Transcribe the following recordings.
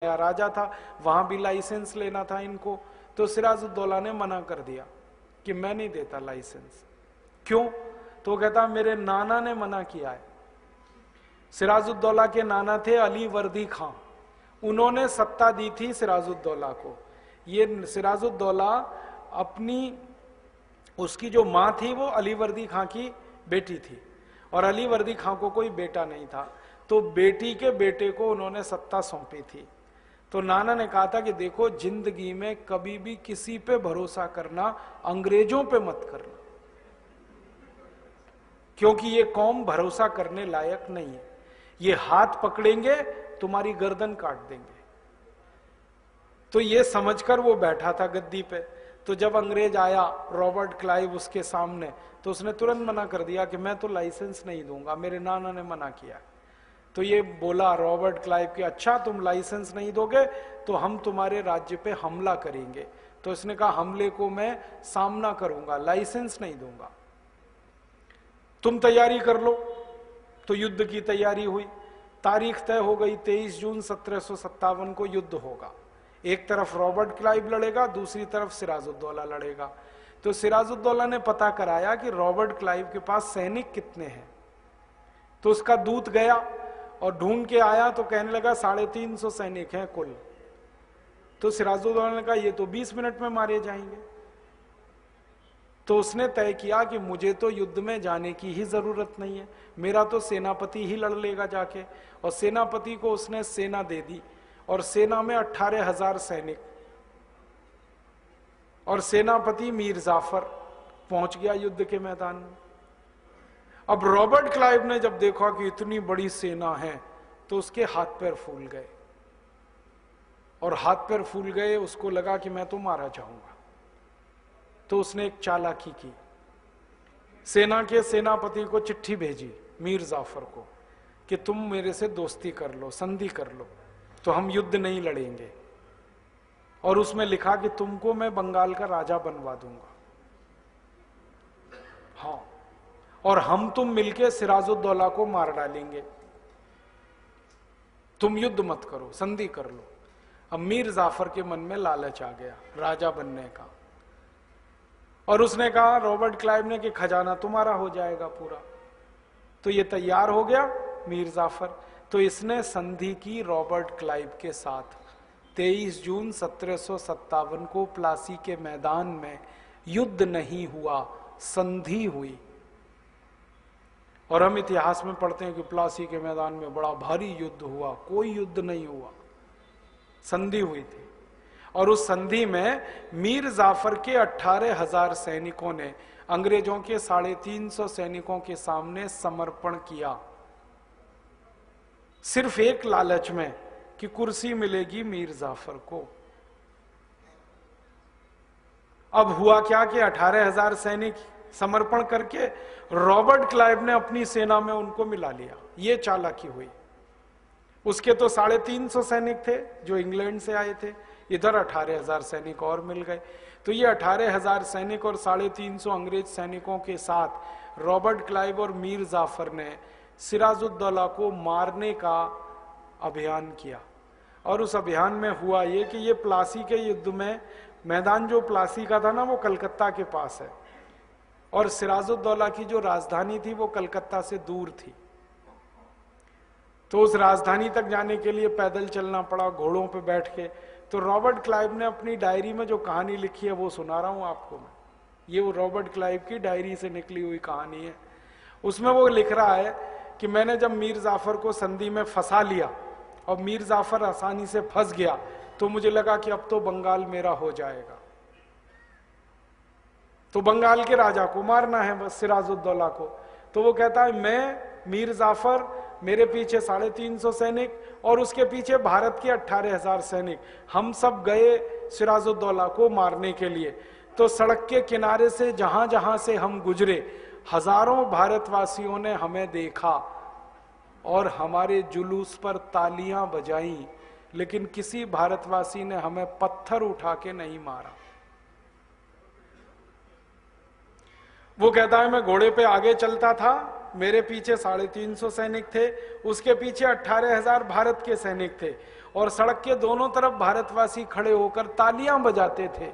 राजा था, वहां भी लाइसेंस लेना था इनको। तो सिराजुद्दौला ने मना कर दिया कि मैं नहीं देता लाइसेंस। क्यों? तो कहता मेरे नाना ने मना किया है। सिराजुद्दौला के नाना थे अली वर्दी खां, उन्होंने सत्ता दी थी सिराजुद्दौला को। ये सिराजुद्दौला अपनी, उसकी जो मां थी वो अली वर्दी खां की बेटी थी, और अली वर्दी खां को कोई बेटा नहीं था, तो बेटी के बेटे को उन्होंने सत्ता सौंपी थी। तो नाना ने कहा था कि देखो, जिंदगी में कभी भी किसी पे भरोसा करना, अंग्रेजों पे मत करना, क्योंकि ये कौम भरोसा करने लायक नहीं है। ये हाथ पकड़ेंगे, तुम्हारी गर्दन काट देंगे। तो ये समझकर वो बैठा था गद्दी पे। तो जब अंग्रेज आया, रॉबर्ट क्लाइव उसके सामने, तो उसने तुरंत मना कर दिया कि मैं तो लाइसेंस नहीं दूंगा, मेरे नाना ने मना किया। तो ये बोला रॉबर्ट क्लाइव कि अच्छा, तुम लाइसेंस नहीं दोगे तो हम तुम्हारे राज्य पे हमला करेंगे। तो इसने कहा हमले को मैं सामना करूंगा, लाइसेंस नहीं दूंगा, तुम तैयारी कर लो। तो युद्ध की तैयारी हुई, तारीख तय हो गई, 23 जून 1757 को युद्ध होगा। एक तरफ रॉबर्ट क्लाइव लड़ेगा, दूसरी तरफ सिराजुद्दौला लड़ेगा। तो सिराजुद्दौला ने पता कराया कि रॉबर्ट क्लाइव के पास सैनिक कितने हैं। तो उसका दूत गया और ढूंढ के आया, तो कहने लगा 350 सैनिक हैं कुल। तो सिराजुद्दौला ने कहा ये तो 20 मिनट में मारे जाएंगे। तो उसने तय किया कि मुझे तो युद्ध में जाने की ही जरूरत नहीं है, मेरा तो सेनापति ही लड़ लेगा जाके। और सेनापति को उसने सेना दे दी, और सेना में 18,000 सैनिक, और सेनापति मीर जाफर पहुंच गया युद्ध के मैदान में। अब रॉबर्ट क्लाइव ने जब देखा कि इतनी बड़ी सेना है, तो उसके हाथ पैर फूल गए, और हाथ पैर फूल गए, उसको लगा कि मैं तो मारा जाऊंगा। तो उसने एक चालाकी की, सेना के सेनापति को चिट्ठी भेजी मीर जाफर को कि तुम मेरे से दोस्ती कर लो, संधि कर लो, तो हम युद्ध नहीं लड़ेंगे। और उसमें लिखा कि तुमको मैं बंगाल का राजा बनवा दूंगा, हाँ, और हम तुम मिलके सिराजुद्दौला को मार डालेंगे, तुम युद्ध मत करो, संधि कर लो। अब मीर जाफर के मन में लालच आ गया राजा बनने का, और उसने कहा रॉबर्ट क्लाइव ने कि खजाना तुम्हारा हो जाएगा पूरा। तो ये तैयार हो गया मीर जाफर। तो इसने संधि की रॉबर्ट क्लाइव के साथ। 23 जून 1757 को प्लासी के मैदान में युद्ध नहीं हुआ, संधि हुई। और हम इतिहास में पढ़ते हैं कि प्लासी के मैदान में बड़ा भारी युद्ध हुआ, कोई युद्ध नहीं हुआ, संधि हुई थी। और उस संधि में मीर जाफर के 18,000 सैनिकों ने अंग्रेजों के 350 सैनिकों के सामने समर्पण किया, सिर्फ एक लालच में कि कुर्सी मिलेगी मीर जाफर को। अब हुआ क्या कि 18,000 सैनिक समर्पण करके रॉबर्ट क्लाइव ने अपनी सेना में उनको मिला लिया। ये चालाकी हुई। उसके तो 350 सैनिक थे जो इंग्लैंड से आए थे, इधर 18,000 सैनिक और मिल गए। तो ये 18,000 सैनिक और 350 अंग्रेज सैनिकों के साथ रॉबर्ट क्लाइव और मीर जाफर ने सिराजुद्दौला को मारने का अभियान किया। और उस अभियान में हुआ ये कि ये प्लासी के युद्ध में, मैदान जो प्लासी का था ना, वो कलकत्ता के पास है, और सिराजुद्दौला की जो राजधानी थी वो कलकत्ता से दूर थी। तो उस राजधानी तक जाने के लिए पैदल चलना पड़ा, घोड़ों पे बैठ के। तो रॉबर्ट क्लाइव ने अपनी डायरी में जो कहानी लिखी है वो सुना रहा हूं आपको मैं। ये वो रॉबर्ट क्लाइव की डायरी से निकली हुई कहानी है। उसमें वो लिख रहा है कि मैंने जब मीर जाफर को संधि में फंसा लिया और मीर जाफर आसानी से फंस गया, तो मुझे लगा कि अब तो बंगाल मेरा हो जाएगा, तो बंगाल के राजा को मारना है बस, सिराजुद्दौला को। तो वो कहता है मैं, मीर जाफर, मेरे पीछे 350 सैनिक और उसके पीछे भारत के 18,000 सैनिक, हम सब गए सिराजुद्दौला को मारने के लिए। तो सड़क के किनारे से जहां जहां से हम गुजरे, हजारों भारतवासियों ने हमें देखा और हमारे जुलूस पर तालियां बजाई, लेकिन किसी भारतवासी ने हमें पत्थर उठा के नहीं मारा। वो कहता है मैं घोड़े पे आगे चलता था, मेरे पीछे 350 सैनिक थे, उसके पीछे 18,000 भारत के सैनिक थे, और सड़क के दोनों तरफ भारतवासी खड़े होकर तालियां बजाते थे।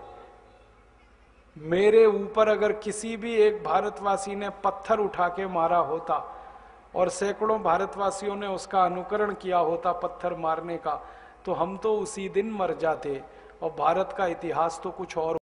मेरे ऊपर अगर किसी भी एक भारतवासी ने पत्थर उठा के मारा होता और सैकड़ों भारतवासियों ने उसका अनुकरण किया होता पत्थर मारने का, तो हम तो उसी दिन मर जाते और भारत का इतिहास तो कुछ और